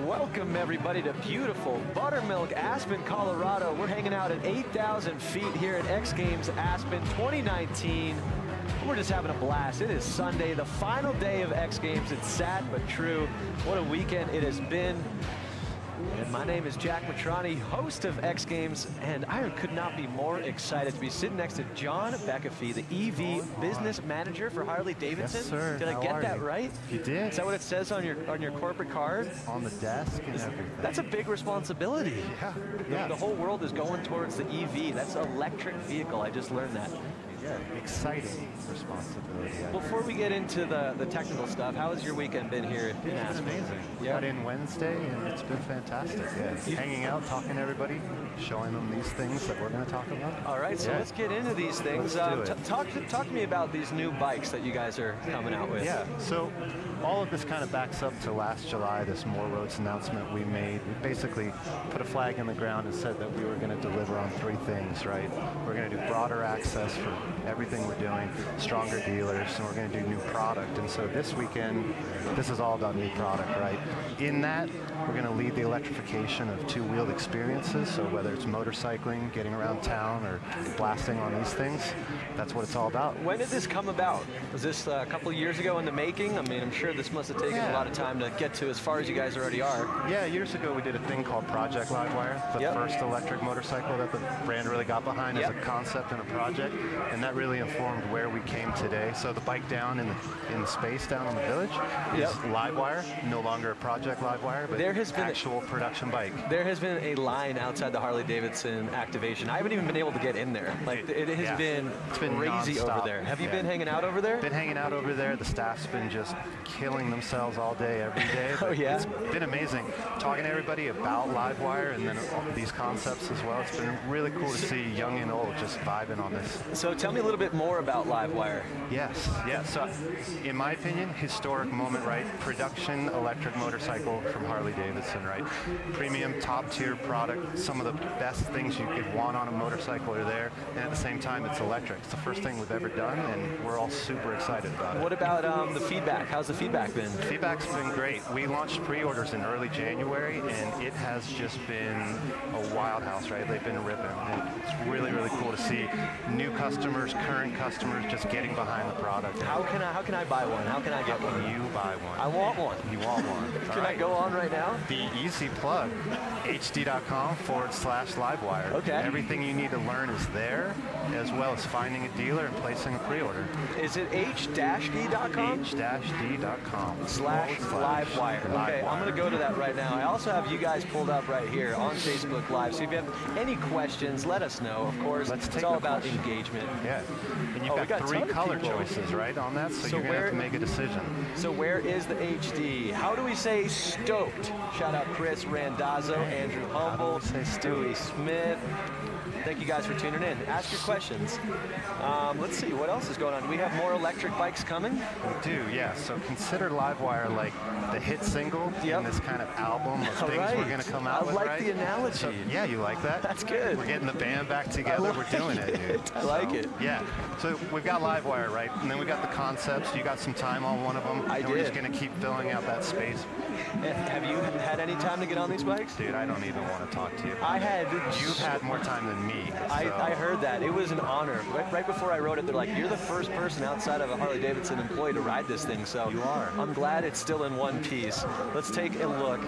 Welcome everybody to beautiful Buttermilk, Aspen, Colorado. We're hanging out at 8,000 feet here at X Games Aspen 2019. We're just having a blast. It is Sunday, the final day of X Games. It's sad but true. What a weekend it has been. And my name is Jack Matrani, host of X Games, and I could not be more excited to be sitting next to John Beckafee, the EV business manager for Harley-Davidson. Yes, sir. Did I get that right? You did. Is that what it says on your corporate card? On the desk and everything. That's a big responsibility. Yeah. The whole world is going towards the EV. That's an electric vehicle. I just learned that. Yeah, exciting responsibility. Before we get into the technical stuff, how has your weekend been here in Aspen? It's been amazing. Yeah. Got in Wednesday and it's been fantastic. Yeah. Hanging out, talking to everybody, showing them these things that we're going to talk about. All right, so let's get into these things. Talk to me about these new bikes that you guys are coming out with. Yeah, so all of this kind of backs up to last July, this More Roads announcement we made. We basically put a flag in the ground and said that we were going to deliver on three things, right? We're going to do broader access for everything we're doing, stronger dealers, and we're going to do new product. And so this weekend, this is all about new product, right? In that, we're going to lead the electrification of two-wheeled experiences. So whether it's motorcycling, getting around town, or blasting on these things, that's what it's all about. When did this come about? Was this a couple of years ago in the making? I mean, I'm sure this must have taken a lot of time to get to as far as you guys already are. Yeah, years ago we did a thing called Project Livewire, the first electric motorcycle that the brand really got behind as a concept and a project, and that really informed where we came today. So the bike down in the space down on the village is Livewire, no longer a Project Livewire, but there has been actual production bike. There has been a line outside the Harley-Davidson activation. I haven't even been able to get in there. Like it has been crazy over there. Have you been hanging out over there? Been hanging out over there. The staff's been just killing themselves all day, every day. It's been amazing. Talking to everybody about Livewire and then all these concepts as well. It's been really cool to see young and old just vibing on this. So tell me a little bit more more about Livewire. Yes, yes. So, in my opinion, historic moment, right? Production electric motorcycle from Harley-Davidson, right? Premium, top-tier product. Some of the best things you could want on a motorcycle are there, and at the same time, it's electric. It's the first thing we've ever done, and we're all super excited about it. What about the feedback? How's the feedback been? Feedback's been great. We launched pre-orders in early January, and it has just been a wild house, right? They've been ripping. And it's really, really cool to see new customers, current customers just getting behind the product. How can I buy one? How can I get one? You buy one. I want one. You want one. Can I go on right now? The easy plug, hd.com/livewire. Okay. Everything you need to learn is there, as well as finding a dealer and placing a pre-order. Is it h-d.com? h-d.com/livewire. Okay, I'm going to go to that right now. I also have you guys pulled up right here on Facebook Live. So if you have any questions, let us know. Of course, it's all about engagement. Yeah. And you've got 3 color choices, right, on that, so you're going to have to make a decision. So where is the HD? How do we say stoked? Shout out Chris Randazzo, Andrew Humble, Stewie Smith. Thank you guys for tuning in. Ask your questions. Let's see, what else is going on? Do we have more electric bikes coming? We do, yeah. So consider Livewire like the hit single in this kind of album of things we're going to come out with, I like the analogy. So, yeah, you like that? That's good. We're getting the band back together. We're doing it, dude. I like it. Yeah. So we've got Livewire, right? And then we got the concepts. You got some time on one of them. We're just going to keep filling out that space. Have you had any time to get on these bikes? Dude, I don't even want to talk to you. You've had more time than me. So. I heard that. It was an honor. Right before I wrote it, they're like, you're the first person outside of a Harley-Davidson employee to ride this thing. So you are. I'm glad it's still in one piece. Let's take a look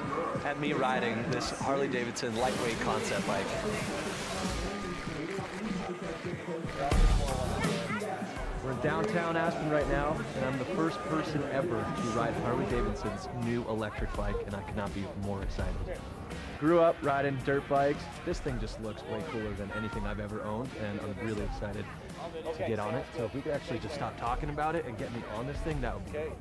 at me riding this Harley-Davidson Lightweight concept bike. We're in downtown Aspen right now, and I'm the first person ever to ride Harley-Davidson's new electric bike, and I could not be more excited. Grew up riding dirt bikes. This thing just looks way cooler than anything I've ever owned, and I'm really excited to get on it. So if we could actually just stop talking about it and get me on this thing, that would be great.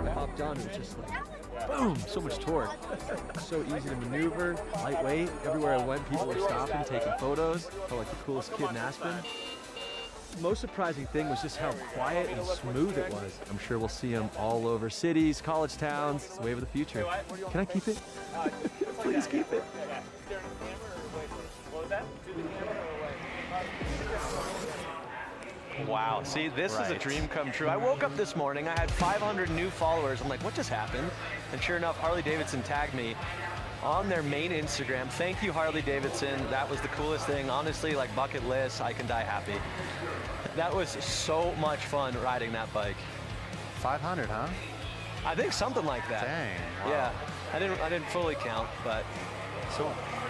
I hopped on, it was just like, boom, so much torque. So easy to maneuver, lightweight. Everywhere I went, people were stopping, taking photos. Felt like the coolest kid in Aspen. The most surprising thing was just how quiet and smooth it was. I'm sure we'll see them all over cities, college towns. It's the wave of the future. Can I keep it? Please keep it. Wow, see, this is a dream come true. I woke up this morning, I had 500 new followers. I'm like, what just happened? And sure enough, Harley-Davidson tagged me on their main Instagram. Thank you, Harley-Davidson. That was the coolest thing. Honestly, like bucket list, I can die happy. That was so much fun riding that bike. 500, huh? I think something like that. Dang. Wow. Yeah, I didn't fully count, but. So,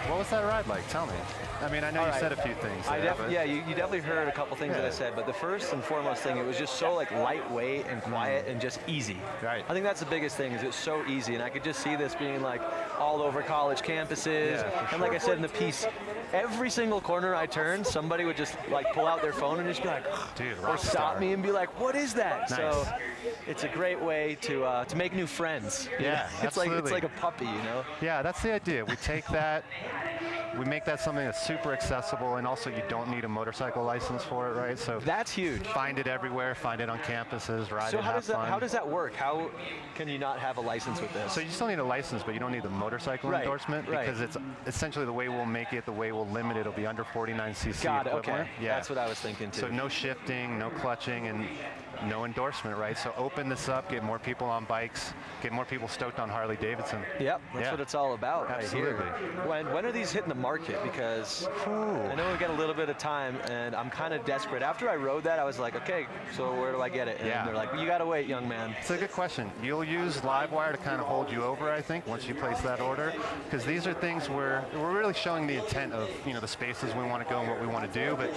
what was that ride like? Tell me. I mean, I know you said a few things there, yeah, you definitely heard a couple things that I said, but the first and foremost thing, it was just so like lightweight and quiet and just easy. Right. I think that's the biggest thing, is it's so easy, and I could just see this being like all over college campuses. And like I said in the piece, every single corner I turned, somebody would just like pull out their phone and just be like, dude, or stop me and be like, what is that? Nice. So it's a great way to make new friends. Yeah, it's like a puppy, you know? Yeah, that's the idea. We take that, we make that something that's super accessible, and also you don't need a motorcycle license for it, right? So that's huge. Find it everywhere, find it on campuses, ride it, have fun. How does that work? How can you not have a license with this? So you still need a license, but you don't need the motorcycle endorsement, because it's essentially the way we'll make it, the way we'll limit it, it'll be under 49cc Got it, equivalent. okay. Yeah. That's what I was thinking too. So no shifting, no clutching, and no endorsement, right? So open this up, get more people on bikes, get more people stoked on Harley-Davidson. Yep, that's what it's all about. Absolutely. Right here. When are these hitting the market? Because I know we've got a little bit of time, and I'm kind of desperate. After I rode that, I was like, okay, so where do I get it? And they're like, well, you got to wait, young man. It's a good question. You'll use Livewire to kind of hold you over, I think, once you place that order, because these are things where we're really showing the intent of, you know, the spaces we want to go and what we want to do, but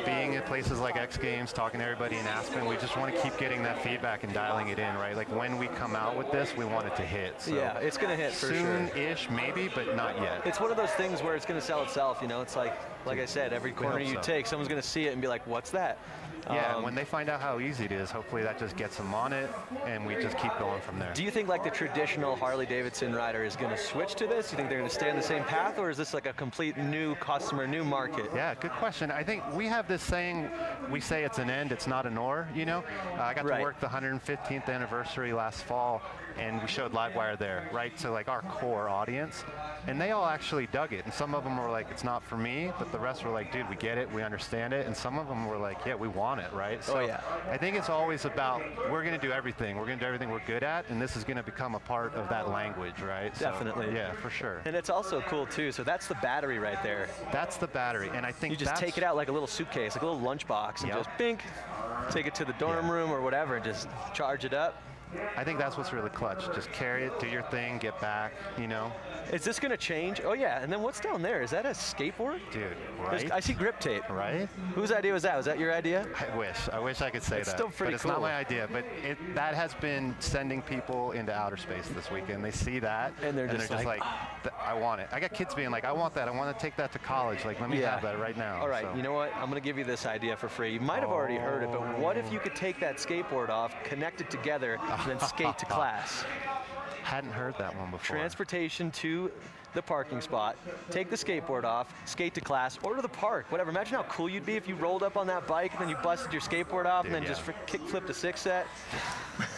being at places like X Games, talking to everybody in Aspen, we just just want to keep getting that feedback and dialing it in, right? Like when we come out with this, we want it to hit. So yeah, it's going to hit for sure. Soon-ish, maybe, but not yet. It's one of those things where it's going to sell itself, you know? It's like I said, every corner you take, someone's going to see it and be like, what's that? Yeah, when they find out how easy it is, hopefully that just gets them on it, and we just keep going from there. Do you think like the traditional Harley-Davidson rider is going to switch to this? Do you think they're going to stay on the same path, or is this like a complete new customer, new market? Yeah, good question. I think we have this saying, we say it's an end, it's not an or, you know? I got to work the 115th anniversary last fall, and we showed Livewire there, right? So like our core audience, and they all actually dug it. And some of them were like, it's not for me, but the rest were like, dude, we get it, we understand it. And some of them were like, yeah, we want it, right? So I think it's always about, we're going to do everything. We're going to do everything we're good at, and this is going to become a part of that language, right? Definitely. So, yeah, for sure. And it's also cool too. So that's the battery right there. That's the battery, and I think you just take it out like a little suitcase, like a little lunchbox, and just bink, take it to the dorm room or whatever, and just charge it up. I think that's what's really clutch. Just carry it, do your thing, get back, you know. Is this going to change? Oh, yeah. And then what's down there? Is that a skateboard? Dude, right? I see grip tape. Right? Whose idea was that? Was that your idea? I wish I could say it's that. Still pretty but it's cool. not my idea. But that has been sending people into outer space this weekend. They see that, and they're just like I want it. I got kids being like, I want that. I want to take that to college. Like, let me have that right now. All right, you know what? I'm going to give you this idea for free. You might have already heard it, but what if you could take that skateboard off, connect it together, and then skate to class? Hadn't heard that one before. Transportation to the parking spot, take the skateboard off, skate to class, or to the park, whatever. Imagine how cool you'd be if you rolled up on that bike and then you busted your skateboard off and then just kick flipped a six set.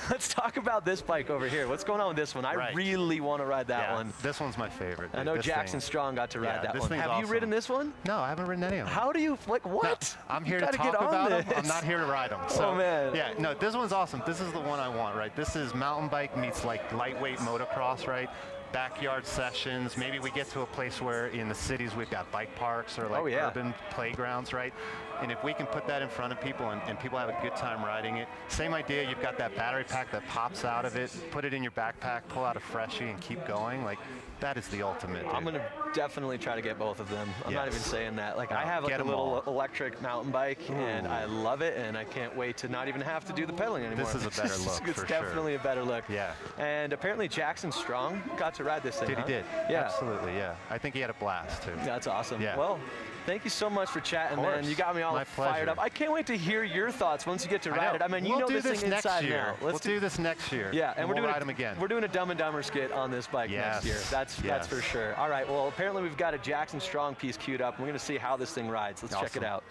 Let's talk about this bike over here. What's going on with this one? I really want to ride that one. This one's my favorite. I know Jackson Strong got to ride that one. Have you ridden this one? No, I haven't ridden any of them. How do you, like, what? No, I'm here to talk about them. I'm not here to ride them. So, man. Yeah, no, this one's awesome. This is the one I want, right? This is mountain bike meets like lightweight motocross, right? Backyard sessions. Maybe we get to a place where in the cities we've got bike parks or like urban playgrounds, right? And if we can put that in front of people and people have a good time riding it, same idea, you've got that battery pack that pops out of it, put it in your backpack, pull out a freshie and keep going. Like, that is the ultimate, dude. I'm going to definitely try to get both of them. I'm not even saying that. Like, I have like a little electric mountain bike, and I love it, and I can't wait to not even have to do the pedaling anymore. This is a better look, It's definitely a better look. Yeah. And apparently Jackson Strong got to ride this thing, He did. Yeah. Absolutely, yeah. I think he had a blast, too. That's awesome. Yeah. Well, thank you so much for chatting, man. You got me all fired up. I can't wait to hear your thoughts once you get to ride it. I mean, you know this thing inside now. We'll do this next year. Yeah, and we'll ride them again. We're doing a Dumb and Dumber skit on this bike next year. That's for sure. All right, well, apparently we've got a Jackson Strong piece queued up. We're going to see how this thing rides. Let's check it out.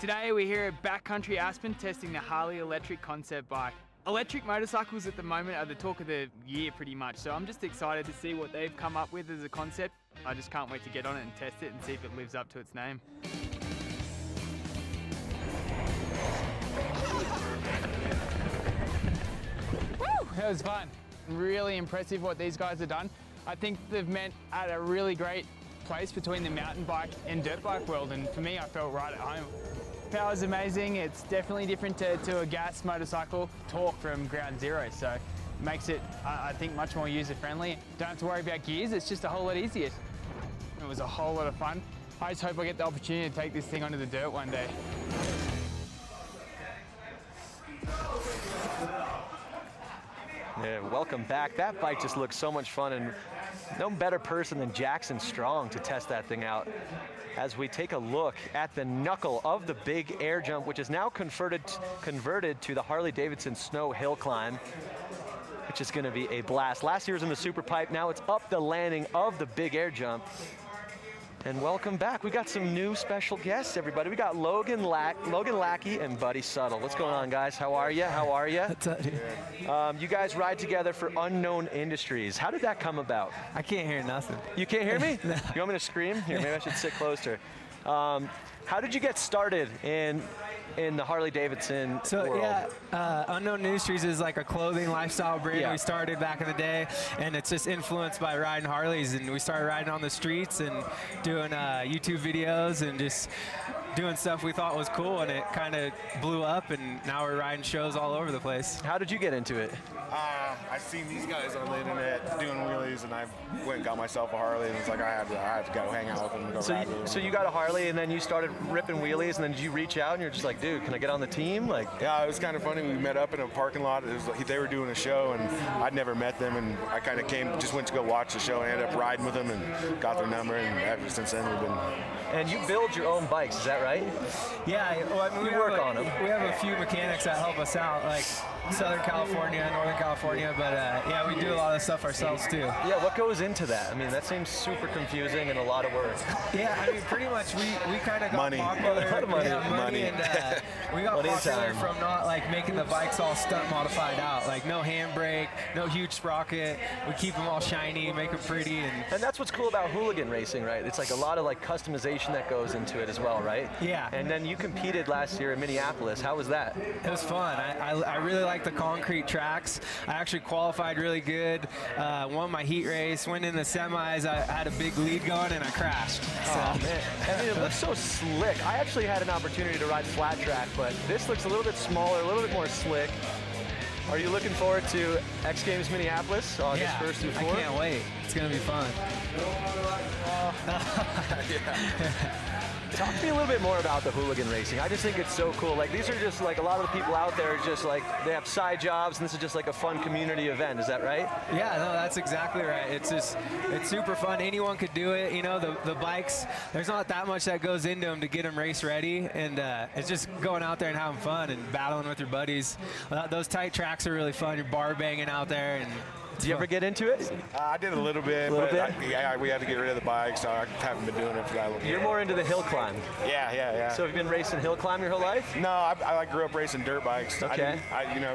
Today we're here at Backcountry Aspen testing the Harley electric concept bike. Electric motorcycles at the moment are the talk of the year pretty much, so I'm just excited to see what they've come up with as a concept. I just can't wait to get on it and test it and see if it lives up to its name. Woo! That was fun. Really impressive what these guys have done. I think they've met at a really great place between the mountain bike and dirt bike world, and for me I felt right at home. Power's amazing. It's definitely different to a gas motorcycle. Torque from ground zero, so it makes it, I think, much more user-friendly. Don't have to worry about gears, it's just a whole lot easier. It was a whole lot of fun. I just hope I get the opportunity to take this thing onto the dirt one day. Yeah, welcome back. That bike just looks so much fun, and no better person than Jackson Strong to test that thing out. As we take a look at the knuckle of the big air jump, which is now converted to the Harley-Davidson Snow Hill Climb, which is going to be a blast. Last year was in the Super Pipe, now it's up the landing of the big air jump. And welcome back. We got some new special guests, everybody. We got Logan Lackey and Buddy Suttle. What's going on, guys? How are you? How are you? What's up, dude? You guys ride together for Unknown Industries. How did that come about? I can't hear nothing. You can't hear me? No. You want me to scream? Here, maybe I should sit closer. How did you get started in the Harley-Davidson world? So Unknown Industries is like a clothing lifestyle brand we started back in the day, and it's just influenced by riding Harleys, and we started riding on the streets and doing YouTube videos and just doing stuff we thought was cool, and it kind of blew up, and now we're riding shows all over the place. How did you get into it? I've seen these guys on the internet doing wheelies, and I went and got myself a Harley, and it's like I had to go hang out with them and go ride with them. So you got a Harley, and then you started ripping wheelies, and then did you reach out and you're just like, dude, can I get on the team? Like, yeah, it was kind of funny. We met up in a parking lot. It was like they were doing a show, and I'd never met them, and I kind of just went to go watch the show, and ended up riding with them and got their number, and ever since then we've been. And you build your own bikes, is that right? Yeah, well, I mean, we work on them. We have a few mechanics that help us out, like Southern California, Northern California, but yeah, we do a lot of stuff ourselves too. Yeah, what goes into that? I mean, that seems super confusing and a lot of work. Yeah, I mean, pretty much we kind of got money. popular. A lot of money. Yeah, money. And we got Money and popular time. from not like making the bikes all stunt modified out, like no handbrake, no huge sprocket. We keep them all shiny, make them pretty, And that's what's cool about hooligan racing, right? It's like a lot of like customization that goes into it as well, right? Yeah. And then you competed last year in Minneapolis. How was that? It was fun. I really like the concrete tracks. I actually qualified really good, won my heat race, went in the semis. I had a big lead going and I crashed. Oh, man. I mean, it looks so slick. I actually had an opportunity to ride flat track, but this looks a little bit smaller, a little bit more slick. Are you looking forward to X Games Minneapolis, August 1st through 4th? I can't wait. It's going to be fun. Talk to me a little bit more about the hooligan racing. I just think it's so cool. Like, these are just like a lot of the people out there are just like, they have side jobs, and this is just like a fun community event. Is that right? Yeah, no, that's exactly right. It's super fun. Anyone could do it. You know, the bikes, there's not that much that goes into them to get them race ready, and it's just going out there and having fun and battling with your buddies. Those tight tracks are really fun. You're bar banging out there, and Did you ever get into it? I did a little bit. We had to get rid of the bike, so I haven't been doing it for that long. You're more into the hill climb. Yeah. So have you been racing hill climb your whole life? No, I grew up racing dirt bikes. Okay.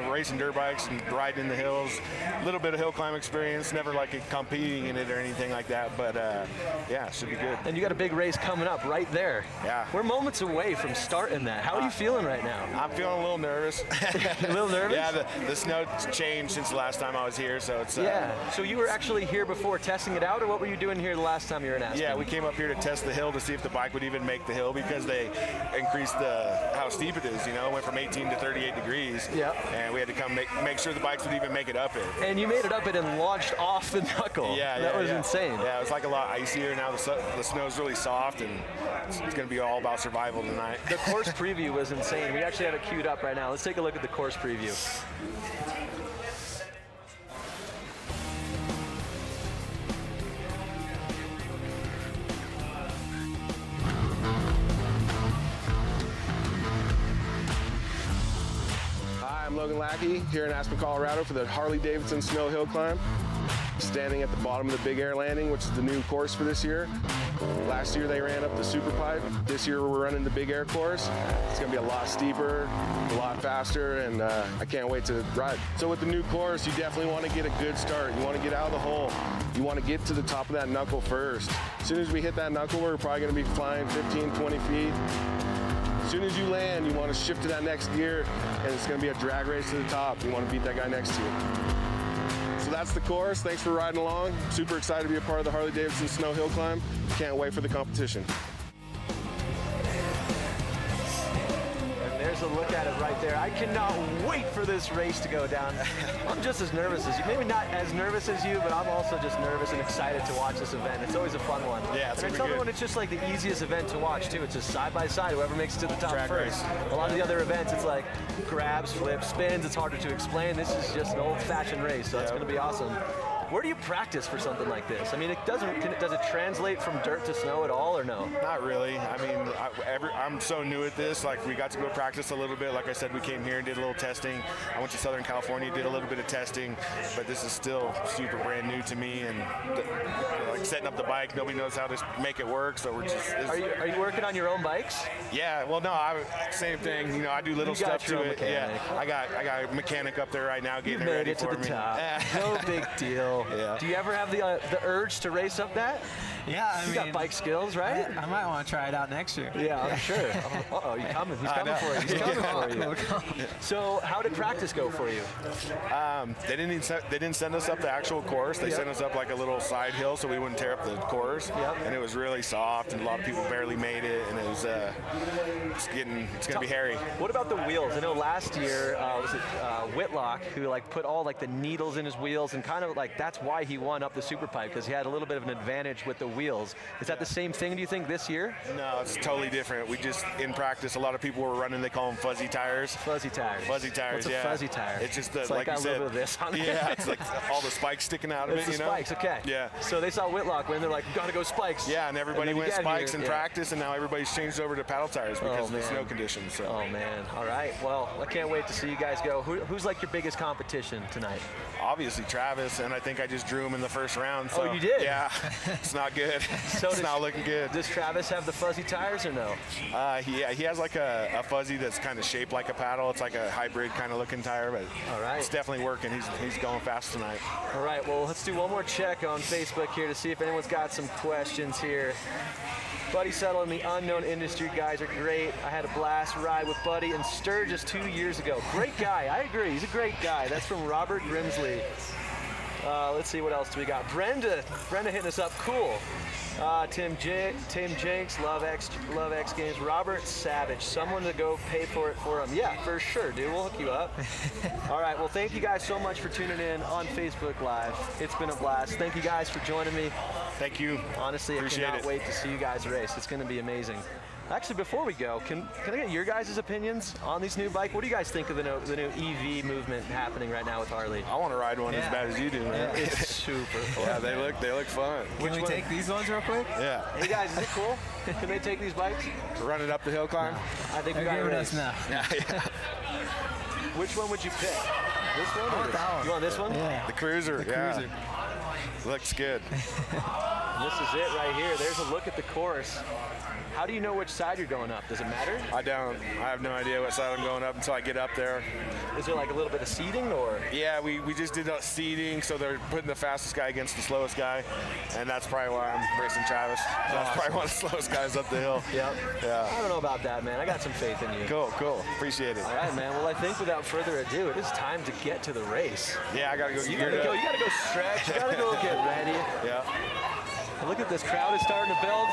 Racing dirt bikes and riding in the hills. A little bit of hill climb experience. Never like competing in it or anything like that. But yeah, should be good. And you got a big race coming up right there. Yeah. We're moments away from starting that. How are you feeling right now? I'm feeling a little nervous. A little nervous? Yeah, the snow's changed since the last time I was here, so it's. Yeah. So you were actually here before testing it out, or what were you doing here the last time you were in Aspen? Yeah, we came up here to test the hill to see if the bike would even make the hill, because they increased how steep it is. You know, it went from 18 to 38 degrees. Yeah. And we had to come make sure the bikes would even make it up it. And you made it up it and launched off the knuckle. Yeah, that was insane. Yeah, it was like a lot icier. Now the snow's really soft, and it's going to be all about survival tonight. The course preview was insane. We actually have it queued up right now. Let's take a look at the course preview. Hi, I'm Logan Lackey here in Aspen, Colorado for the Harley-Davidson Snow Hill Climb. Standing at the bottom of the Big Air Landing, which is the new course for this year. Last year they ran up the Super Pipe. This year we're running the Big Air course. It's gonna be a lot steeper, a lot faster, and I can't wait to ride. So with the new course, you definitely want to get a good start. You want to get out of the hole. You want to get to the top of that knuckle first. As soon as we hit that knuckle, we're probably gonna be flying 15, 20 feet. As soon as you land, you want to shift to that next gear, and it's going to be a drag race to the top. You want to beat that guy next to you. So that's the course. Thanks for riding along. Super excited to be a part of the Harley-Davidson Snow Hill Climb. Can't wait for the competition. There's a look at it right there. I cannot wait for this race to go down. I'm just as nervous as you. Maybe not as nervous as you, but I'm also just nervous and excited to watch this event. It's always a fun one. Yeah, it's and I gonna tell be everyone good. it's just like the easiest event to watch too. It's just side by side. Whoever makes it to the top Track first. race. A lot of the other events, it's like grabs, flips, spins. It's harder to explain. This is just an old-fashioned race, so it's going to be awesome. Where do you practice for something like this? I mean, does it translate from dirt to snow at all, or no? Not really. I mean, I'm so new at this. Like, we got to go practice a little bit. Like I said, we came here and did a little testing. I went to Southern California, did a little bit of testing, but this is still super brand new to me. And like setting up the bike, nobody knows how to make it work. So we're just. Are you working on your own bikes? Yeah. Well, no. Same thing. You know, I do little You got stuff your to own it. mechanic. Yeah. I got a mechanic up there right now getting You it made ready it to for the me. top. No big deal. cool. Yeah. Do you ever have the urge to race up that? Yeah, You got bike skills, right? I might want to try it out next year. Yeah, I'm sure. Uh-oh, he's coming. He's coming for you. He's coming for you. So how did practice go for you? They didn't send us up the actual course. They sent us up like a little side hill so we wouldn't tear up the course. Yep. And it was really soft, and a lot of people barely made it, and it was it's gonna be hairy. What about the wheels? I know last year was it Whitlock who like put all like the needles in his wheels, and kind of like that's why he won up the super pipe, because he had a little bit of an advantage with the wheels. Is that the same thing, do you think, this year? No, it's totally different. We just, in practice, a lot of people were running, they call them fuzzy tires. Fuzzy tires. Fuzzy tires, What's a fuzzy tire? It's just the, it's like got you a said. little bit of this on it. Yeah, it's like all the spikes sticking out of It's it, the you know? spikes, okay. Yeah. So they saw Whitlock win, they're like, gotta go spikes. Yeah, and everybody went spikes in yeah. practice, and now everybody's changed over to paddle tires because of the man. snow conditions. So. Oh man, all right. Well, I can't wait to see you guys go. Who's like your biggest competition tonight? Obviously Travis, and I think I just drew him in the first round. So, Oh, you did? Yeah, it's not good. So it's not looking good. Does Travis have the fuzzy tires or no? He has like a fuzzy that's kind of shaped like a paddle. It's like a hybrid kind of looking tire, but All right. it's definitely working. He's going fast tonight. All right, well, let's do one more check on Facebook here to see if anyone's got some questions here. Buddy Settle and the Unknown Industry guys are great. I had a blast ride with Buddy in Sturgis 2 years ago. Great guy, I agree, he's a great guy. That's from Robert Grimsley. Let's see, what else do we got? Brenda hitting us up, cool. Tim Jenks, love X Games. Robert Savage, someone to go pay for it for him. Yeah, for sure, dude, we'll hook you up. All right, well, thank you guys so much for tuning in on Facebook Live. It's been a blast. Thank you guys for joining me. Thank you. Honestly, Appreciate I cannot it. wait to see you guys race. It's going to be amazing. Actually, before we go, can I get your guys' opinions on these new bikes? What do you guys think of the new EV movement happening right now with Harley? I want to ride one as bad as you do, man. It's super fun. Yeah, they look fun. Can we take these ones real quick? Yeah. Hey guys, is it cool? Can they take these bikes? Run it up the hill climb. I think we They're got a giving race. us now. Yeah. Which one would you pick? This one or this? that one. You want this one? Yeah. The Cruiser. Yeah. Cruiser. Looks good. This is it right here. There's a look at the course. How do you know which side you're going up? Does it matter? I don't. I have no idea what side I'm going up until I get up there. Is there like a little bit of seating or? Yeah, we just did seating, so they're putting the fastest guy against the slowest guy, and that's probably why I'm racing Travis. That's probably one of the slowest guys up the hill. Yep. Yeah. I don't know about that, man. I got some faith in you. Cool. Appreciate it. All right, man. Well, I think without further ado, it is time to get to the race. Yeah, I gotta go. You gotta go stretch. You gotta go get ready. Yeah. Look at this crowd is starting to build.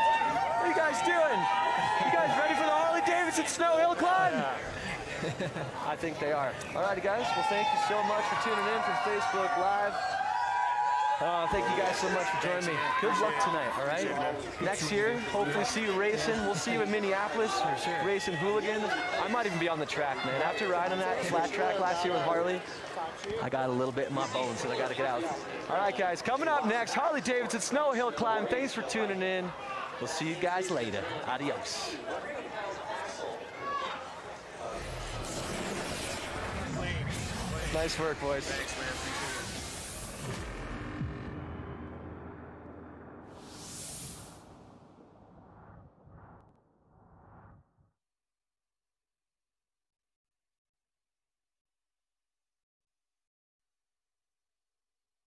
What are you guys doing? You guys ready for the Harley-Davidson Snow Hill Climb? I think they are. All righty, guys. Well, thank you so much for tuning in from Facebook Live. Thank you guys so much for joining me. Good luck tonight, all right? Next year, hopefully see you racing. We'll see you in Minneapolis, racing Hooligan. I might even be on the track, man. After riding that flat track last year with Harley, I got a little bit in my bones, so I got to get out. All right, guys, coming up next, Harley-Davidson Snow Hill Climb. Thanks for tuning in. We'll see you guys later. Adios. Nice work, boys.